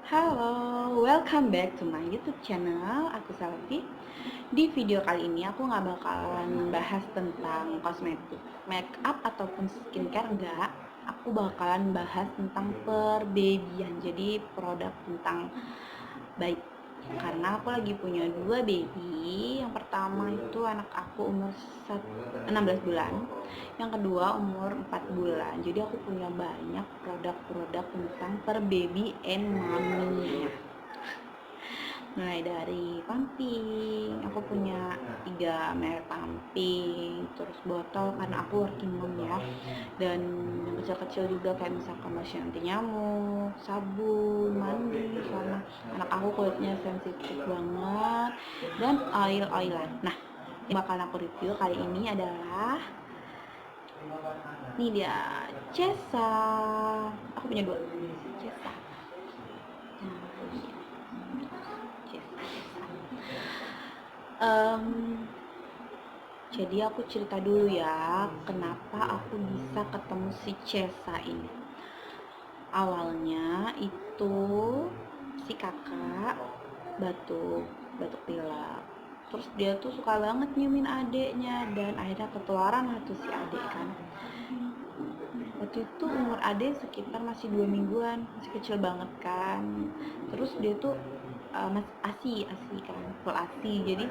Halo, welcome back to my YouTube channel. Aku Selvi. Di video kali ini aku nggak bakalan bahas tentang kosmetik, make up ataupun skincare enggak. Aku bakalan bahas tentang perbabyan. Jadi produk tentang bayi. Karena aku lagi punya dua baby. Yang pertama itu anak aku umur 16 bulan, yang kedua umur 4 bulan. Jadi aku punya banyak produk-produk tentang per baby and mommy, mulai dari pumping. Aku punya 3 merek pumping, terus botol karena aku working mom ya, dan yang kecil-kecil juga kayak misalkan lotion anti nyamuk, sabun mandi karena anak aku kulitnya sensitif banget, dan oil-oilan. Nah, yang bakal aku review kali ini adalah ini dia, Cesa. Aku punya dua Cesa. Jadi aku cerita dulu ya, kenapa aku bisa ketemu si Cesa ini. Awalnya itu si kakak batuk pilek. Terus dia tuh suka banget nyiumin adeknya, dan akhirnya ketularan lah tuh si adek kan. Waktu itu umur adek sekitar masih 2 mingguan, masih kecil banget kan. Terus dia tuh masih asi kan, full asi. Jadi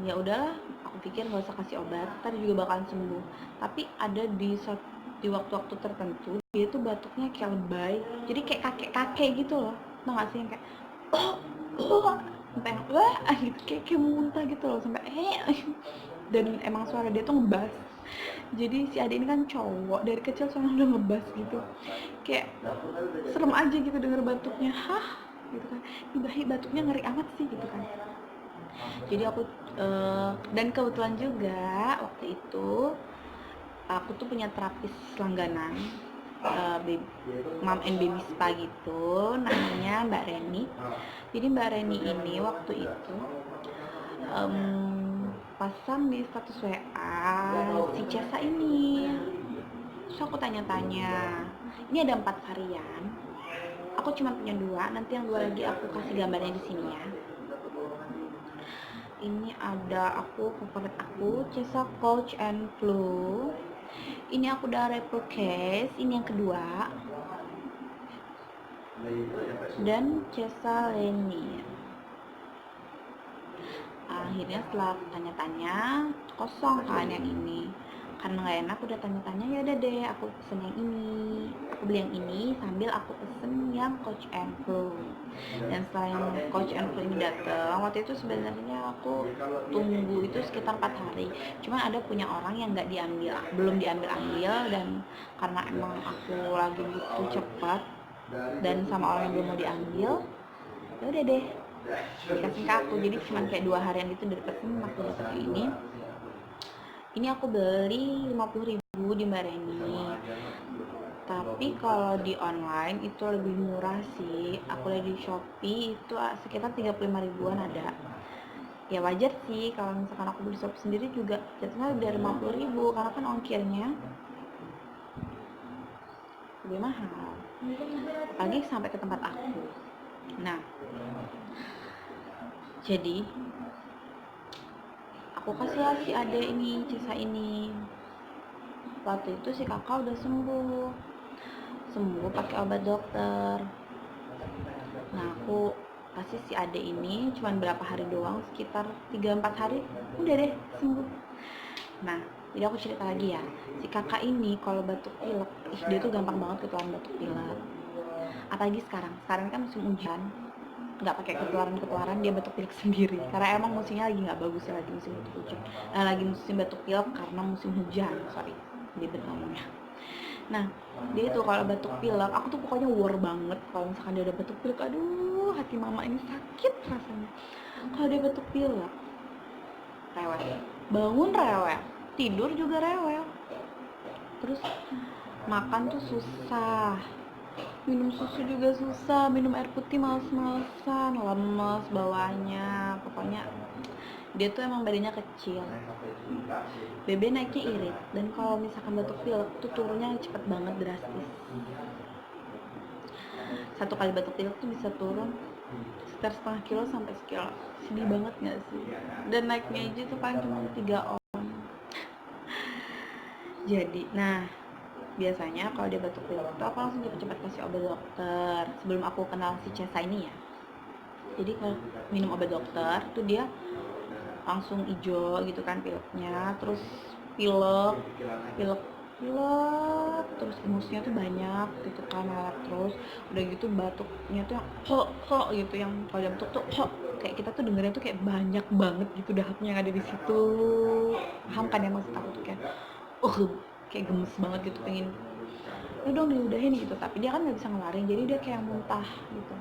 ya udahlah, aku pikir gak usah kasih obat, ntar juga bakalan sembuh. Tapi ada di waktu-waktu tertentu dia tuh batuknya kayak lebay, jadi kayak kakek-kakek gitu loh, tau gak sih, yang kayak oh oh sampai wah gitu, kayak muntah gitu loh, sampai dan emang suara dia tuh ngebas. Jadi si adik ini kan cowok, dari kecil soalnya udah ngebas gitu, kayak serem aja gitu denger batuknya, hah gitu kan, ibahi batuknya ngeri amat sih gitu kan. Jadi aku dan kebetulan juga waktu itu aku tuh punya terapis langganan, mom and baby spa gitu, namanya Mbak Reni. Jadi Mbak Reni ini waktu itu pasang di status WA si Cesa ini. Terus aku tanya-tanya, ini ada 4 varian, aku cuma punya 2, nanti yang 2 lagi aku kasih gambarnya di sini ya. Ini ada favorit aku, Cesa Couch and Flu. Ini aku udah repurchase, ini yang kedua. Dan Cesa Leni. Akhirnya setelah tanya-tanya, kosong kan yang ini. Karena nggak enak udah tanya-tanya, ya udah deh aku pesen yang ini, aku beli yang ini sambil aku pesen yang Couch and Flu. Dan setelah yang Couch and Flu ini datang, waktu itu sebenarnya aku tunggu itu sekitar 4 hari, cuman ada punya orang yang nggak diambil, belum diambil, dan karena emang aku lagi butuh cepat dan sama orang yang belum mau diambil, ya udah deh dikasih ke aku. Jadi cuma kayak 2 harian gitu dari pesen aku dapet ini aku beli 50.000 di Mbak Reni. Tapi kalau di online itu lebih murah sih, aku lihat di Shopee itu sekitar 35 ribuan ada. Ya wajar sih kalau misalkan aku beli Shopee sendiri juga jatuhnya dari 50.000, karena kan ongkirnya lebih mahal, apalagi sampai ke tempat aku. Nah, jadi aku kasih lah si ade ini, Cesa ini. Waktu itu si kakak udah sembuh pakai obat dokter. Nah, aku kasih si ade ini cuman berapa hari doang, sekitar 3-4 hari udah deh sembuh. Nah, jadi aku cerita lagi ya, si kakak ini kalau batuk pilek, dia tuh gampang banget ketularan batuk pilek. Apalagi sekarang kan musim hujan, nggak pakai ketularan dia batuk pilek sendiri, karena emang musimnya lagi nggak bagus ya, lagi musim batuk hujan, lagi musim batuk pilek karena musim hujan, sorry ribet ngomongnya. Nah, dia tuh kalau batuk pilek, aku tuh pokoknya war banget kalau misalkan dia udah batuk pilek. Aduh, hati mama ini sakit rasanya. Kalau dia batuk pilek, rewel, bangun rewel, tidur juga rewel, terus makan tuh susah, minum susu juga susah, minum air putih males-malesan, lemes bawaannya. Pokoknya dia tuh emang badannya kecil, BB naiknya irit, dan kalau misalkan batuk pilek tuh turunnya cepet banget, drastis. satu kali batuk pilek tuh bisa turun sekitar setengah kilo sampai sekilo. Sedih banget nggak sih? Dan naiknya aja tuh paling cuma 3 on. Jadi nah biasanya kalau dia batuk pilek tuh aku langsung cepet-cepet kasih obat dokter sebelum aku kenal si Cesa ini ya. Jadi kalau minum obat dokter tuh dia langsung hijau gitu kan pileknya, terus pilek pilek pilek terus ingusnya tuh banyak gitu kan, meler terus, udah gitu batuknya tuh yang ho gitu, yang kalau dia batuk tuh ho, kayak kita tuh dengernya tuh kayak banyak banget gitu dahaknya yang ada di situ. Paham kan ya maksud aku tuh kayak kayak gemes banget gitu, pengen udah dong diudahin gitu, tapi dia kan nggak bisa ngelarin, jadi dia kayak muntah gitu,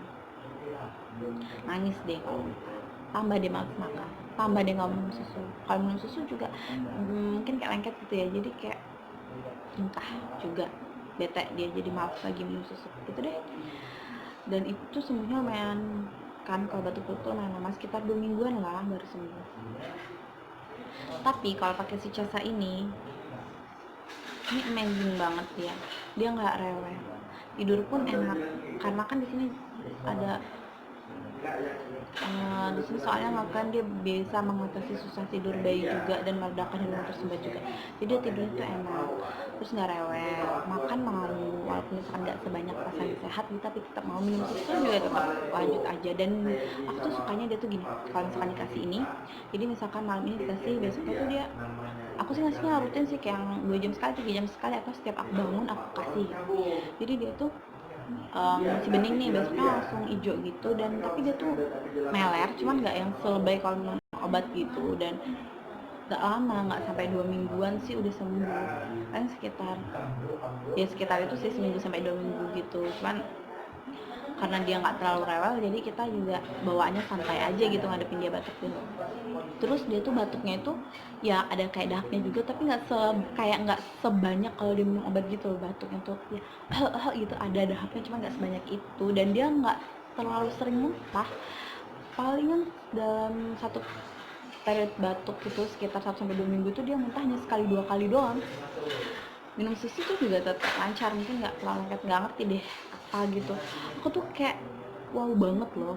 nangis deh kalau muntah, tambah dia malas makan, tambah dia nggak minum susu, kalau minum susu juga mungkin kayak lengket gitu ya, jadi kayak muntah juga, bete dia jadi malas lagi minum susu gitu deh. Dan itu semuanya lumayan kan, kalau batuk itu lumayan lama, sekitar 2 mingguan lah baru sembuh. Tapi kalau pakai si Casa ini amazing banget dia nggak rewel, tidur pun enak, karena kan di sini ada di sini soalnya makan dia bisa mengatasi susah tidur bayi juga dan meredakan hormon tersebut juga, jadi dia tidurnya tuh enak, terus nggak rewel, makan mau walaupun misalkan nggak sebanyak pas lagi sehat gitu, tapi tetap mau minum susu juga tetap lanjut aja. Dan aku tuh sukanya dia tuh gini, kalau misalkan dikasih ini, jadi misalkan malam ini dikasih, besoknya tuh dia, aku sih ngasihnya rutin sih, kayak yang 2 jam sekali, 3 jam sekali, atau setiap aku bangun aku kasih. Jadi dia tuh masih bening nih, besoknya langsung hijau gitu, dan tapi dia tuh meler, cuman nggak yang selebay kalau minum obat gitu, dan nggak lama, nggak sampai 2 mingguan sih udah sembuh, kan sekitar itu sih, seminggu sampai 2 minggu gitu. Cuman karena dia nggak terlalu rewel, jadi kita juga bawaannya santai aja gitu ngadepin dia batuk pilek. Terus dia tuh batuknya itu ya ada kayak dahaknya juga, tapi nggak sebanyak kalau dia minum obat gitu loh, batuknya tuh ya gitu, ada dahaknya cuma nggak sebanyak itu, dan dia nggak terlalu sering muntah, palingan dalam satu periode batuk itu sekitar 1-2 minggu itu dia muntahnya sekali 2 kali doang. Minum susu tuh juga tetap lancar, mungkin nggak terlalu lengket, nggak ngerti deh apa gitu. Aku tuh kayak wow banget loh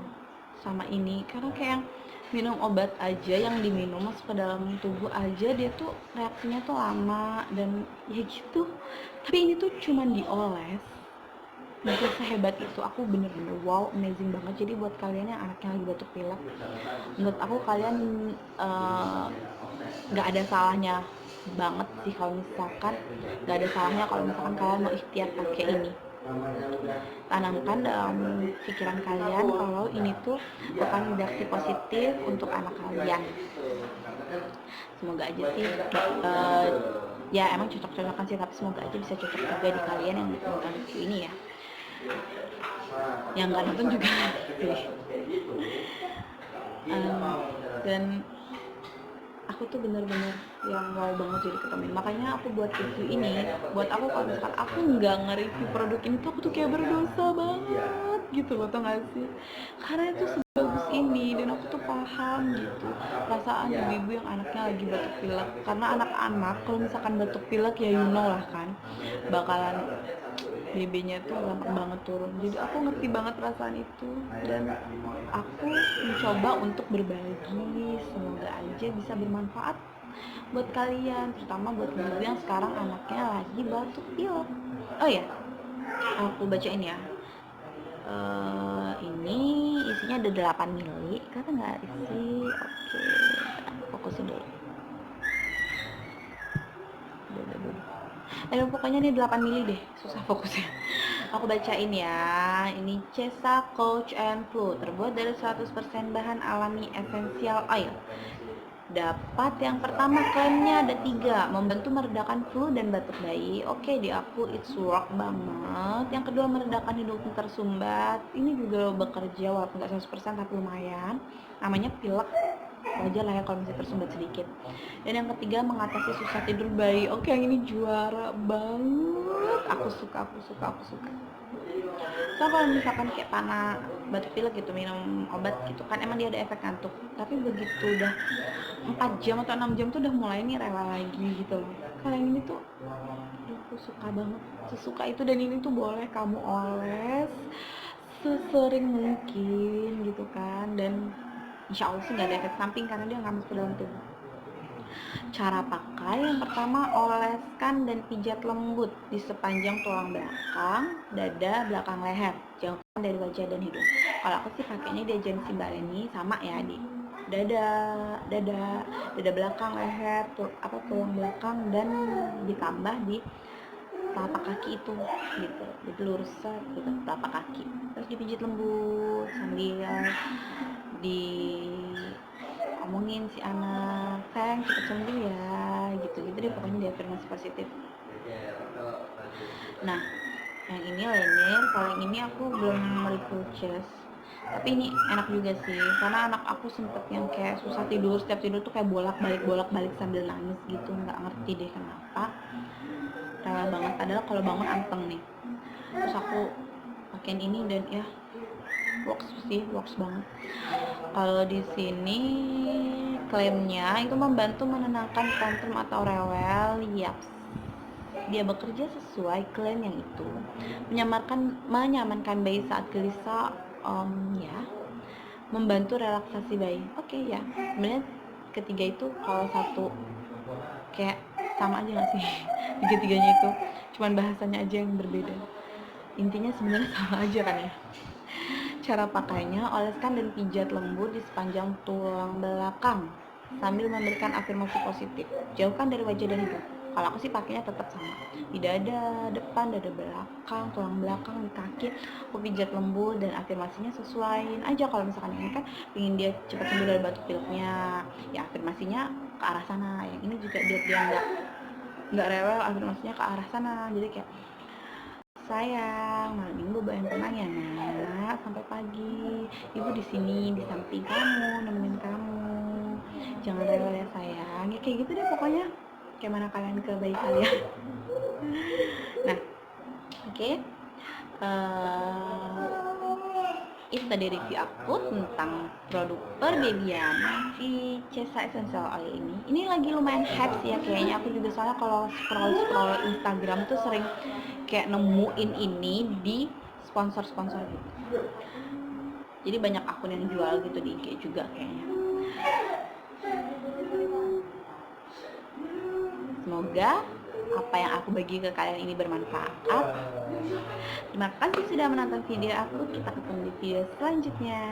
sama ini, karena kayak yang minum obat aja, yang diminum masuk ke dalam tubuh aja dia tuh reaksinya tuh lama dan ya gitu, tapi ini tuh cuman dioles bisa sehebat itu. Aku bener-bener wow, amazing banget. Jadi buat kalian yang anaknya lagi batuk pilek, menurut aku kalian nggak ada salahnya banget sih kalau misalkan, nggak ada salahnya kalau misalkan kalian mau ikhtiar pakai ini. Tanamkan dalam pikiran kalian kalau ini tuh bukan reaksi positif untuk anak kalian. Semoga aja sih ya emang cocok-cocokan sih, tapi semoga aja bisa cocok juga di kalian yang nonton review ini ya, yang nggak nonton juga sih. Dan aku tuh bener-bener yang wow banget jadi ketemuin, makanya aku buat review ini. Buat aku kalau misalkan aku nggak nge-review produk ini tuh aku tuh kayak berdosa banget gitu loh, tau gak sih, karena itu sebagus ini, dan aku tuh paham gitu perasaan ibu-ibu yang anaknya lagi batuk pilek, karena anak-anak kalau misalkan batuk pilek ya you know lah kan, bakalan BB-nya tuh gampang banget turun. Jadi aku ngerti banget perasaan itu, dan aku mencoba untuk berbagi, semoga aja bisa bermanfaat buat kalian, terutama buat ibu yang sekarang anaknya lagi batuk pilek. Oh ya, aku bacain ya. Ini isinya ada 8 mili, kata nggak isi. Oke, fokusin dulu. Pokoknya ini 8 mili deh, susah fokusnya. Aku bacain ya. Ini Cesa Couch and Flu, terbuat dari 100% bahan alami essential oil. Dapat yang pertama, klaimnya ada 3, membantu meredakan flu dan batuk bayi. Oke, di aku it's work banget. Yang kedua, meredakan hidung tersumbat. Ini juga bekerja walaupun nggak 100% tapi lumayan. Namanya pilek, wajar lah ya kalau misalnya tersumbat sedikit. Dan yang ketiga, mengatasi susah tidur bayi. Oke, yang ini juara banget. Aku suka. So kalau misalkan kayak panah batuk pilek gitu, minum obat gitu kan, emang dia ada efek ngantuk, tapi begitu udah 4 jam atau 6 jam tuh udah mulai nih rewel lagi gitu loh. Kalau yang ini tuh aku suka banget, sesuka itu. Dan ini tuh boleh kamu oles sesering mungkin gitu kan. Dan insya Allah sih nggak ada efek samping karena dia nggak masuk ke dalam tubuh. Cara pakai yang pertama, oleskan dan pijat lembut di sepanjang tulang belakang, dada, belakang leher, jauhkan dari wajah dan hidung. Kalau aku sih pakainya di agensi Mbak Leni sama ya di dada, dada belakang, leher, tulang belakang, dan ditambah di telapak kaki itu gitu, jadi lurus gitu telapak kaki, terus dipijit lembut sambil di omongin si anak, sayang cepet sembuh ya, gitu-gitu deh pokoknya, dia afirmasi positif. Nah, yang ini lainnya, kalau yang ini aku belum repurchase, tapi ini enak juga sih, karena anak aku sempet yang kayak susah tidur, setiap tidur tuh kayak bolak-balik sambil nangis gitu, nggak ngerti deh kenapa, rewel banget, padahal kalau bangun anteng nih. Terus aku pakein ini dan ya works banget. Kalau di sini klaimnya itu membantu menenangkan tantrum atau rewel. Yaps, dia bekerja sesuai klaim yang itu, menyamankan bayi saat gelisah, ya, membantu relaksasi bayi. Oke, ya, sebenarnya ketiga itu kalau satu kayak sama aja nggak sih? Tiga-tiganya itu cuman bahasanya aja yang berbeda, intinya sebenarnya sama aja kan ya. Cara pakainya, oleskan dan pijat lembut di sepanjang tulang belakang sambil memberikan afirmasi positif. Jauhkan dari wajah dan hidung. Kalau aku sih pakainya tetap sama. Di dada depan, dada belakang, tulang belakang, di kaki. Aku pijat lembut dan afirmasinya sesuaiin aja. Kalau misalkan ini kan ingin dia cepat sembuh dari batuk pileknya, ya afirmasinya ke arah sana. Yang ini juga dia nggak rewel, afirmasinya ke arah sana. Jadi kayak, sayang, malam minggu yang tenang ya nak, sampai pagi. Ibu di sini di samping kamu, nemenin kamu. Jangan rewel ya sayang. Ya kayak gitu deh pokoknya. Kayak mana kalian ke bayi kalian. Nah, oke. Itu tadi review aku tentang produk perbabyan si Cesa Essential Oil ini. Ini lagi lumayan hype sih ya kayaknya. Aku juga soalnya kalau scroll Instagram tuh sering kayak nemuin ini di sponsor gitu. Jadi banyak akun yang jual gitu di IG juga kayaknya. Semoga apa yang aku bagi ke kalian ini bermanfaat. Terima kasih sudah menonton video aku. Kita ketemu di video selanjutnya.